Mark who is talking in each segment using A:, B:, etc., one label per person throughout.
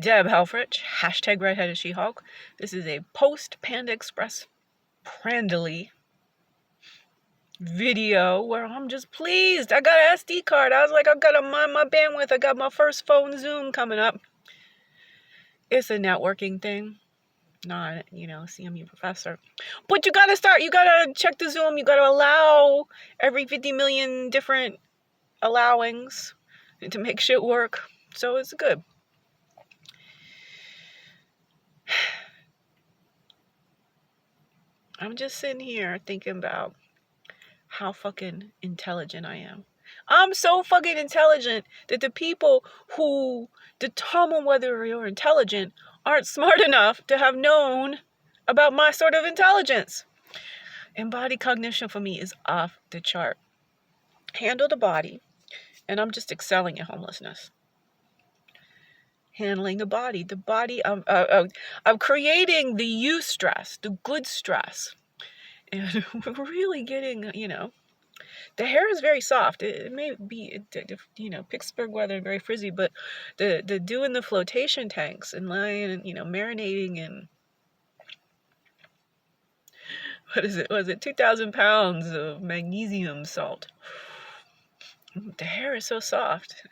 A: Deb Helfrich, hashtag redheaded She-Hulk. This is a post Panda Express Prandly video where I'm just pleased. I got an SD card. I was like, I gotta mind my bandwidth. I got my first phone Zoom coming up. It's a networking thing, not, CMU professor. But you gotta check the Zoom. You gotta allow every 50 million different allowings to make shit work. So it's good. I'm just sitting here thinking about how fucking intelligent I am. I'm so fucking intelligent that the people who determine whether you're intelligent aren't smart enough to have known about my sort of intelligence. Embodied cognition for me is off the chart. Handle the body, and I'm just excelling at homelessness. Handling the body. I'm creating the eustress, the good stress. And we're really getting, the hair is very soft. It may be, Pittsburgh weather, very frizzy, but the doing the flotation tanks and lying, marinating in, was it 2,000 pounds of magnesium salt. The hair is so soft.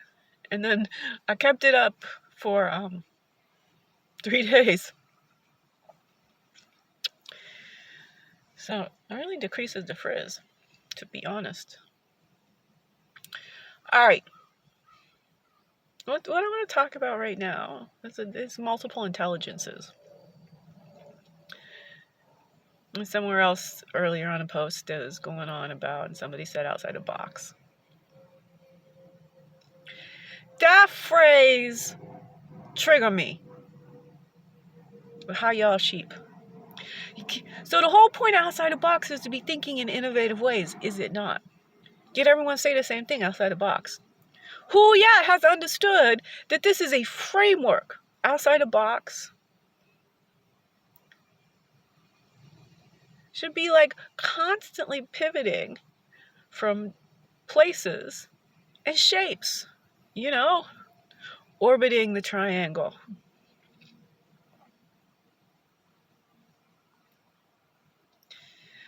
A: And then I kept it up for 3 days. So it really decreases the frizz, to be honest. All right. What I want to talk about right now is multiple intelligences. And somewhere else earlier on a post that was going on about, and somebody said outside the box. That phrase triggered me. How y'all sheep? So the whole point outside the box is to be thinking in innovative ways, is it not? Yet everyone say the same thing outside the box. Who yet has understood that this is a framework outside the box? Should be like constantly pivoting from places and shapes, orbiting the triangle.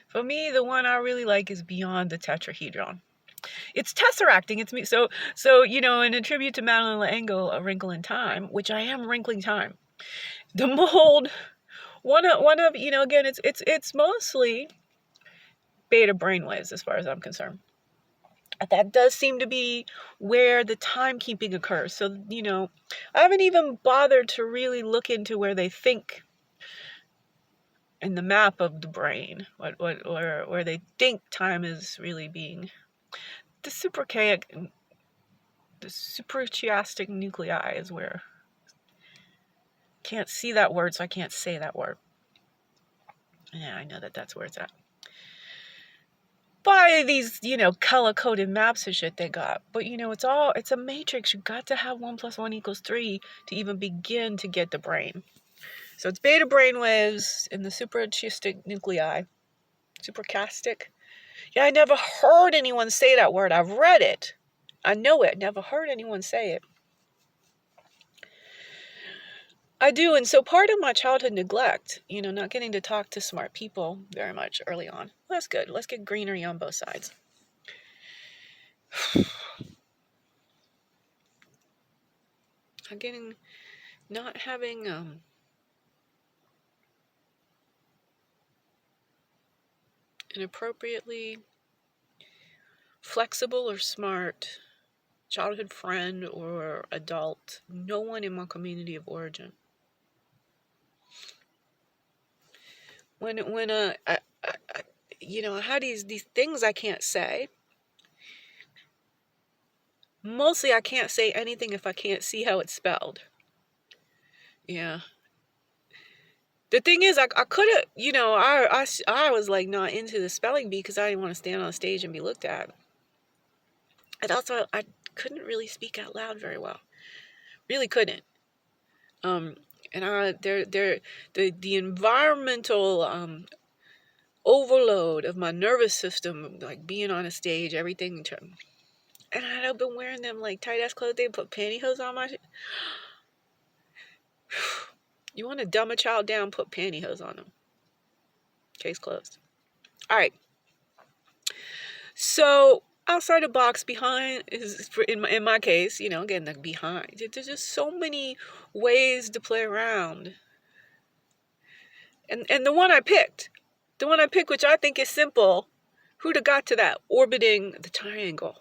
A: For me, the one I really like is beyond the tetrahedron. It's tesseracting. It's me. So in a tribute to Madeline L'Engle, A Wrinkle in Time, which I am wrinkling time. The mold, one of again, it's mostly beta brainwaves as far as I'm concerned. That does seem to be where the timekeeping occurs. So, I haven't even bothered to really look into where they think in the map of the brain, where they think time is really being. The suprachiastic nuclei is where. Can't see that word, so I can't say that word. Yeah, I know that's where it's at. By these, color-coded maps and shit they got. But, it's a matrix. You got to have 1 + 1 = 3 to even begin to get the brain. So it's beta brainwaves in the suprachiastic nuclei. Supracastic. Yeah, I never heard anyone say that word. I've read it. I know it. Never heard anyone say it. I do, and so part of my childhood neglect, not getting to talk to smart people very much early on. Well, that's good. Let's get greenery on both sides. Not having an appropriately flexible or smart childhood friend or adult, no one in my community of origin. When I had these things I can't say. Mostly I can't say anything if I can't see how it's spelled. Yeah. The thing is, I could have, I was like not into the spelling bee because I didn't want to stand on the stage and be looked at. And also, I couldn't really speak out loud very well. Really couldn't. And the environmental overload of my nervous system, like being on a stage, everything. And I'd been wearing them like tight ass clothes. They put pantyhose on my shit. You want to dumb a child down, put pantyhose on them. Case closed. All right. So outside the box behind is, in my case, again, the behind. There's just so many ways to play around. And the one I picked, which I think is simple, who'd have got to that? Orbiting the triangle.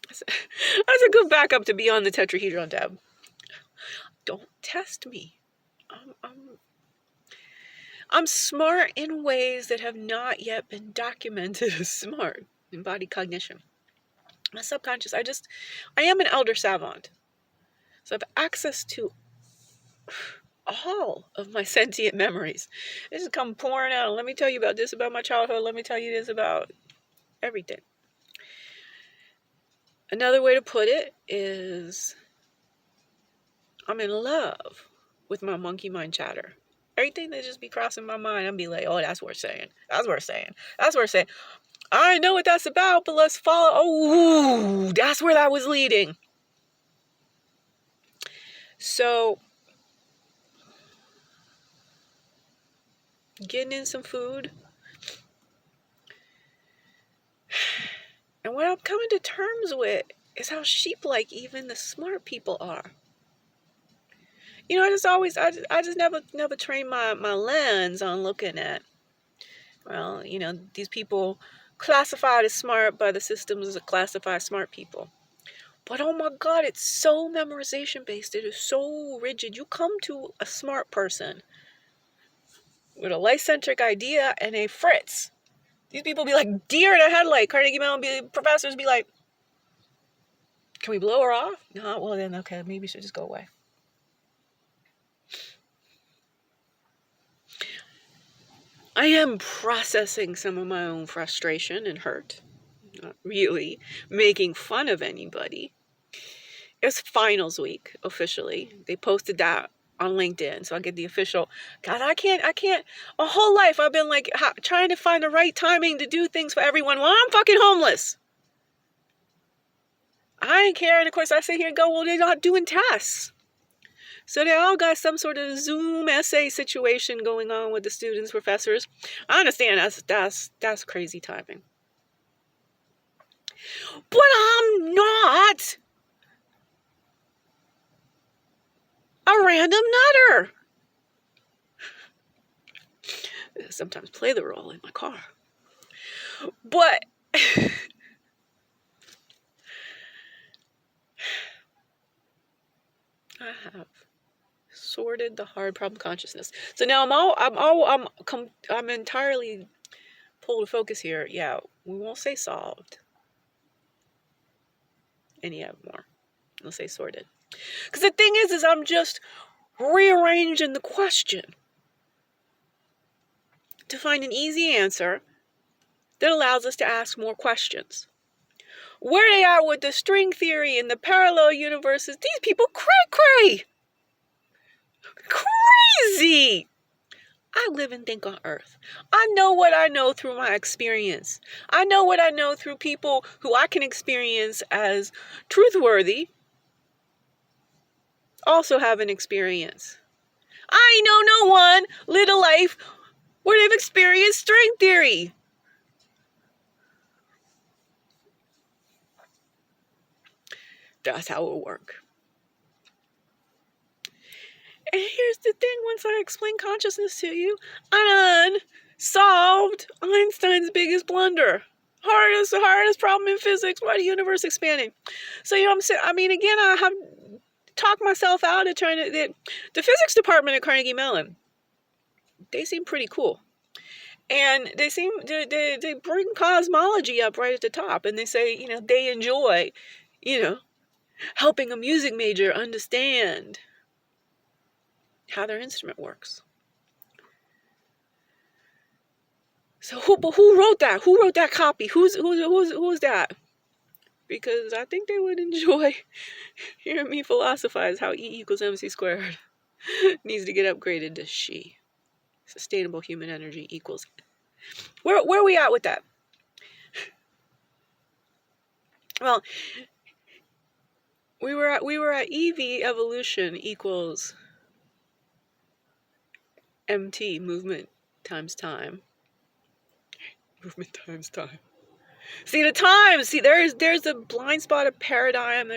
A: That's a good backup to Beyond the Tetrahedron, Deb. Don't test me. I'm smart in ways that have not yet been documented as smart in body cognition. My subconscious, I am an elder savant. So I have access to all of my sentient memories. They just come pouring out. Let me tell you about this about my childhood. Let me tell you this about everything. Another way to put it is I'm in love with my monkey mind chatter. Everything that just be crossing my mind, I'll be like, oh, that's worth saying. That's worth saying. That's worth saying. I know what that's about, but let's follow. Oh, that's where that was leading. So, getting in some food. And what I'm coming to terms with is how sheep-like even the smart people are. I just never train my lens on looking at, well, these people classified as smart by the systems that classify smart people. But oh my God, it's so memorization based. It is so rigid. You come to a smart person with a life-centric idea and a fritz. These people be like deer in a headlight. Carnegie Mellon professors be like, can we blow her off? No, well then, okay, maybe she should just go away. I am processing some of my own frustration and hurt. Not really making fun of anybody. It's finals week, officially. They posted that on LinkedIn, so I get the official. God, I can't. A whole life I've been like trying to find the right timing to do things for everyone while I'm fucking homeless. I ain't care. And of course, I sit here and go, well, they're not doing tests. So they all got some sort of Zoom essay situation going on with the students, professors. I understand that's crazy timing. But I'm not a random nutter. I sometimes play the role in my car. But I have sorted the hard problem consciousness. So now I'm entirely pulled to focus here. Yeah, we won't say solved. And yeah, more. We'll say sorted. Because the thing is I'm just rearranging the question to find an easy answer that allows us to ask more questions. Where they are with the string theory and the parallel universes, these people cray. Crazy! I live and think on Earth. I know what I know through my experience. I know what I know through people who I can experience as truthworthy, also have an experience. I know no one lived a life where they've experienced string theory. That's how it will work. And here's the thing, once I explain consciousness to you, I solved Einstein's biggest blunder. Hardest problem in physics. Why the universe expanding? So, again, I have talked myself out of trying to, the physics department at Carnegie Mellon, they seem pretty cool. And they bring cosmology up right at the top. And they say, they enjoy, helping a music major understand how their instrument works. So who wrote that? Who wrote that copy? Who's that? Because I think they would enjoy hearing me philosophize how E = mc squared needs to get upgraded to she. Sustainable human energy equals. Where are we at with that? Well, we were at EV evolution equals MT, movement times time. Movement times time. See the time. See, there's a blind spot of paradigm.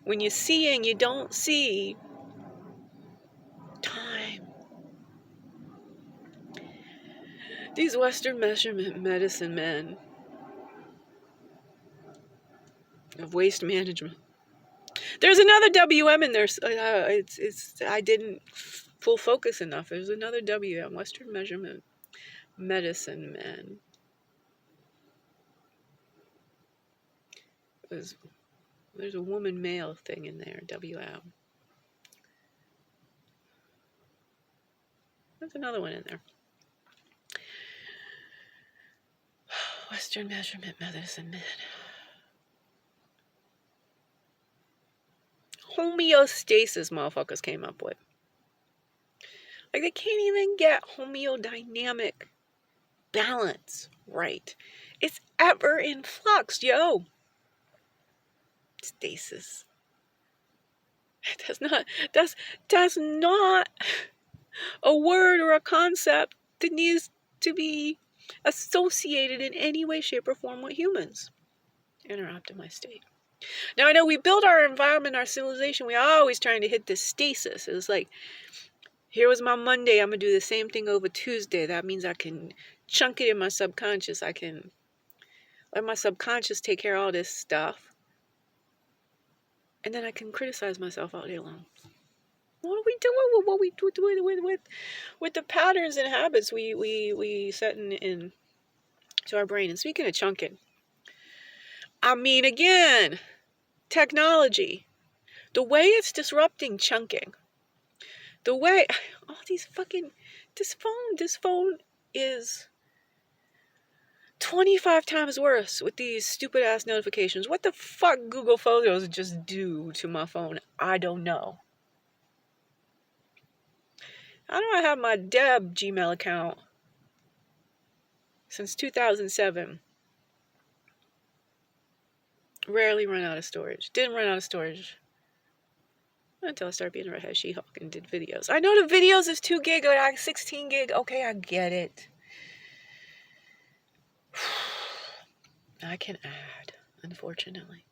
A: When you're seeing, you don't see time. These Western measurement medicine men of waste management. There's another WM in there. I didn't full focus enough. There's another WM, Western measurement medicine men. There's a woman male thing in there, WM. There's another one in there. Western measurement medicine men. Homeostasis motherfuckers came up with. Like, they can't even get homeodynamic balance right. It's ever in flux, yo. Stasis. That's not a word or a concept that needs to be associated in any way, shape, or form with humans. Inter-optimized state. Now, I know we build our environment, our civilization, we're always trying to hit this stasis. It's like, here was my Monday, I'm going to do the same thing over Tuesday. That means I can chunk it in my subconscious. I can let my subconscious take care of all this stuff. And then I can criticize myself all day long. What are we doing with what we do with the patterns and habits we set in to our brain? And speaking of chunking, I mean, again, technology, the way it's disrupting chunking, the way all these fucking this phone is 25 times worse with these stupid ass notifications. What the fuck Google Photos just do to my phone? I don't know. How do I have my Deb Gmail account since 2007? Rarely run out of storage. Didn't run out of storage until I started being a redhead She-Hulk and did videos. I know the videos is 2 gig or like 16 gig. Okay, I get it. I can add, unfortunately.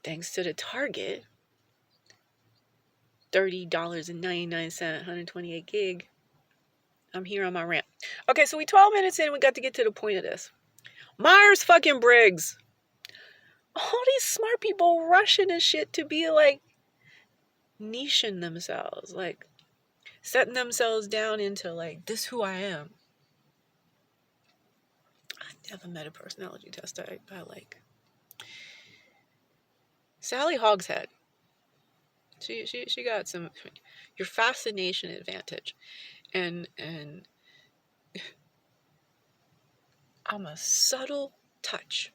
A: Thanks to the Target, $30.99, 128 gig. I'm here on my rant. Okay, so we 12 minutes in, we got to get to the point of this. Myers fucking Briggs. All these smart people rushing and shit to be like niching themselves, like setting themselves down into like, this who I am. I have a meta personality test I like. Sally Hogshead. She got some your fascination advantage. And I'm a subtle touch.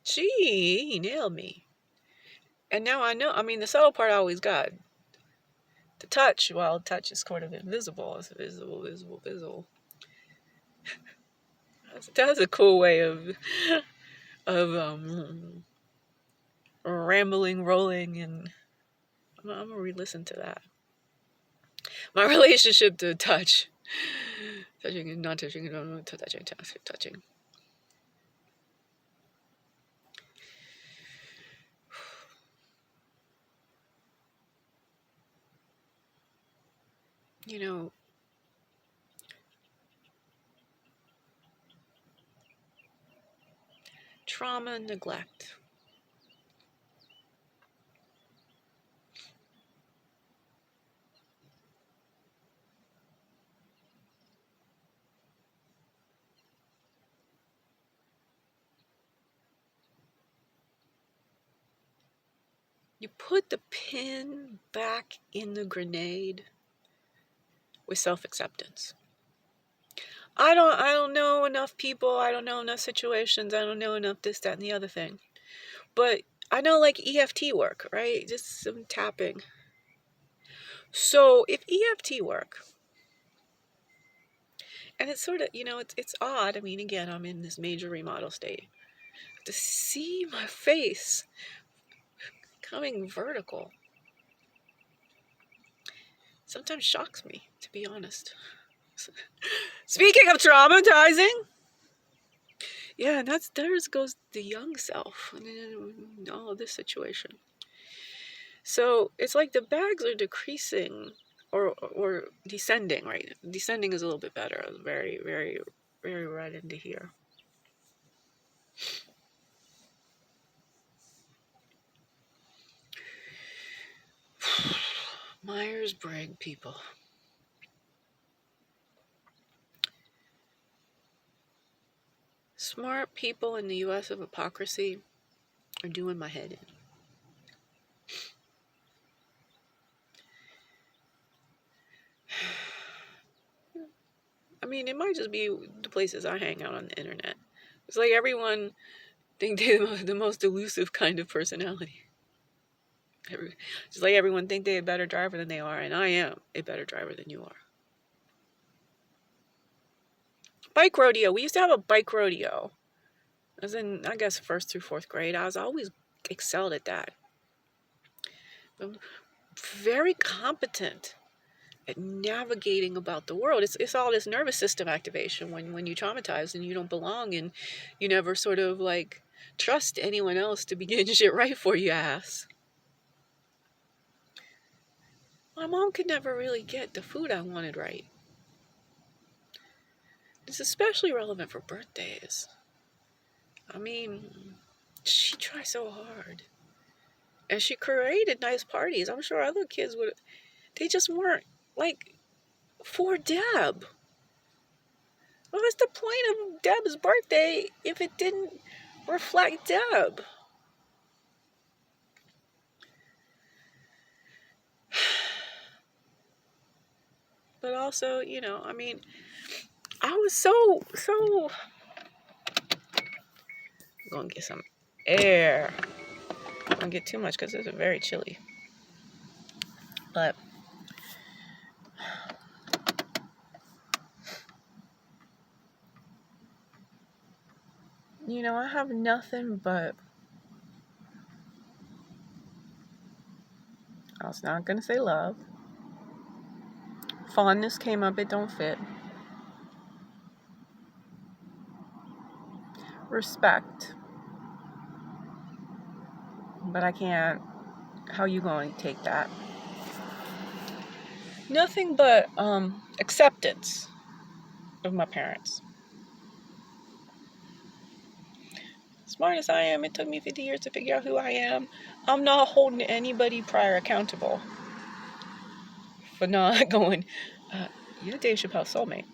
A: She nailed me. And now I know, I mean, the subtle part I always got. The touch, well, touch is sort of invisible. It's visible. That's a cool way of rambling, rolling, and I'm gonna re-listen to that. My relationship to touch. Touching and not touching, touching. You know, trauma and neglect. You put the pin back in the grenade with self-acceptance. I don't know enough people, I don't know enough situations, I don't know enough this, that, and the other thing. But I know like EFT work, right? Just some tapping. So if EFT work, and it's sort of, you know, it's odd. I mean, again, I'm in this major remodel state. To see my face coming vertical. sometimes shocks me, to be honest. Speaking of traumatizing, yeah, there goes the young self and all of this situation. So it's like the bags are decreasing or descending, right? Descending is a little bit better. I was very, very, very right into here. Myers-Briggs people. Smart people in the U.S. of hypocrisy are doing my head in. I mean, it might just be the places I hang out on the internet. It's like everyone think they're the most elusive kind of personality. Just like everyone think they're a better driver than they are, and I am a better driver than you are. Bike rodeo. We used to have a bike rodeo. I was in, I guess, 1st through 4th grade. I was always excelled at that. I'm very competent at navigating about the world. It's all this nervous system activation when you traumatize and you don't belong and you never sort of like trust anyone else to be getting shit right for you, ass. My mom could never really get the food I wanted right. It's especially relevant for birthdays. I mean, she tried so hard. And she created nice parties. I'm sure other kids would, they just weren't like for Deb. What was the point of Deb's birthday if it didn't reflect Deb? But also, you know, I mean, I was so I'm gonna get some air. I don't get too much because it's very chilly. But you know, I have nothing but, I was not gonna say love. Fondness came up, it don't fit. Respect. But I can't, how you going to take that? Nothing but acceptance of my parents. Smart as I am, it took me 50 years to figure out who I am. I'm not holding anybody prior accountable for not going, you're Dave Chappelle's soulmate.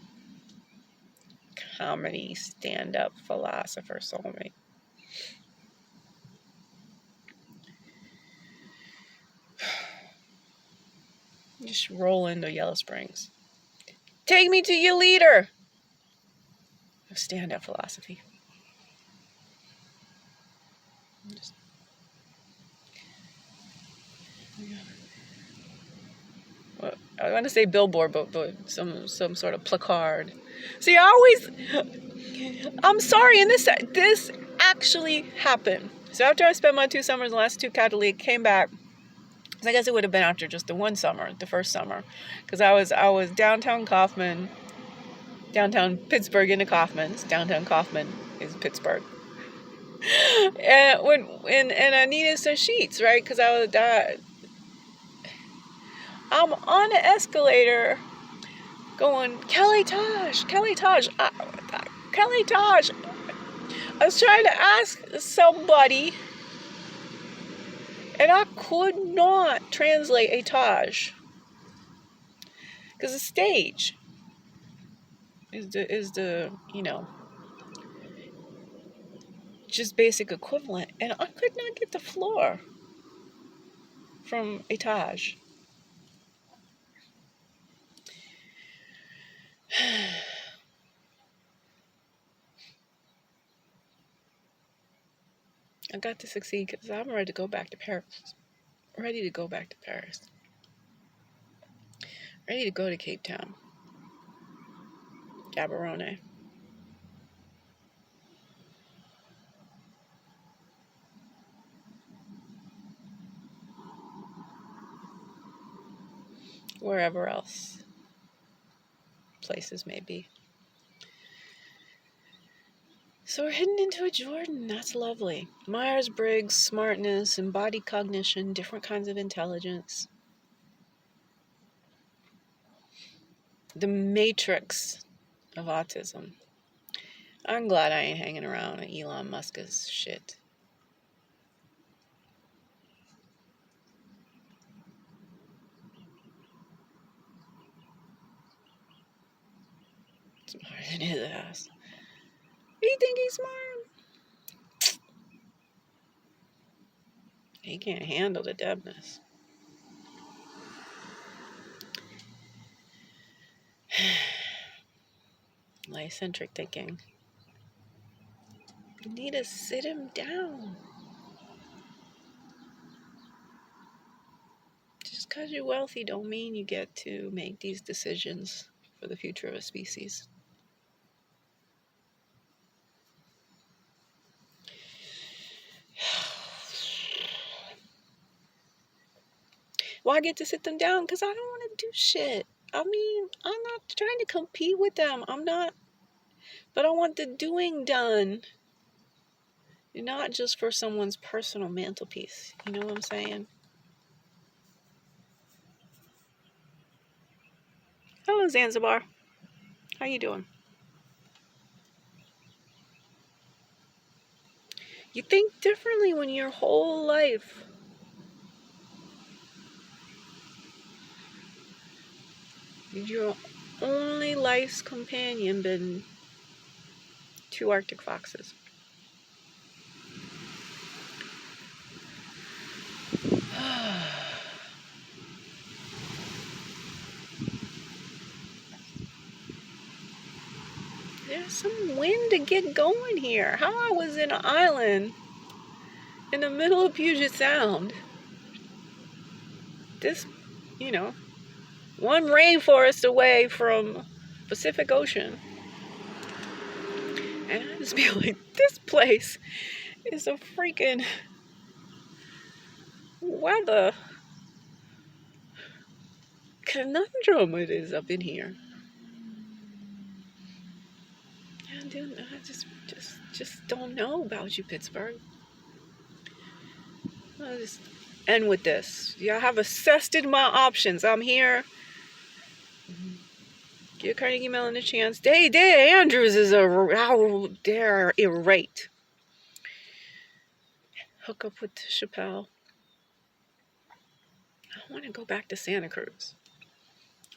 A: Comedy, stand-up, philosopher, soulmate. Just roll into Yellow Springs. Take me to your leader of stand-up philosophy. Just, well, I want to say billboard, but some sort of placard. See, I'm sorry, and this actually happened. So after I spent my 2 summers, the last 2 Catholic, came back. I guess it would have been after just the one summer, the first summer, because I was downtown Kaufman, downtown Pittsburgh into Kaufman's. Downtown Kaufman is Pittsburgh. And I needed some sheets, right? Because I'm on an escalator going, Kelly Taj. Kelly Taj. I was trying to ask somebody, and I could not translate a Taj. Because the stage is the, you know, just basic equivalent. And I could not get the floor from a Taj. I got to succeed because I'm ready to go back to Paris. Ready to go back to Paris. Ready to go to Cape Town. Gaborone. wherever else places may be. So we're heading into a Jordan. That's lovely. Myers-Briggs, smartness, embodied cognition, different kinds of intelligence. The matrix of autism. I'm glad I ain't hanging around Elon Musk's shit. Smarter than his ass. You think he's smart? He can't handle the depthness. Lycentric thinking. You need to sit him down. Just because you're wealthy don't mean you get to make these decisions for the future of a species. Well, I get to sit them down because I don't want to do shit. I mean, I'm not trying to compete with them. I'm not. But I want the doing done. Not just for someone's personal mantelpiece. You know what I'm saying? Hello, Zanzibar. How you doing? You think differently when your whole life your only life's companion been 2 Arctic foxes. There's some wind to get going here. How I was in an island in the middle of Puget Sound. This, one rainforest away from Pacific Ocean. And I just feel like this place is a freaking weather conundrum it is up in here. I just don't know about you, Pittsburgh. I'll just end with this. Yeah, I have assessed my options. I'm here. Give Carnegie Mellon a chance. Day Andrews is they're irate. Hook up with Chappelle. I want to go back to Santa Cruz.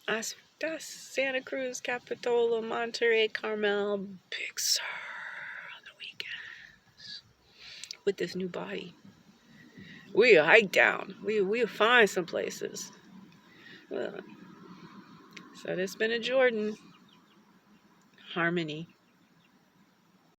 A: That's Santa Cruz, Capitola, Monterey, Carmel, Big Sur on the weekends. With this new body. We'll hike down. We'll find some places. So this has been a Jordan. Harmony.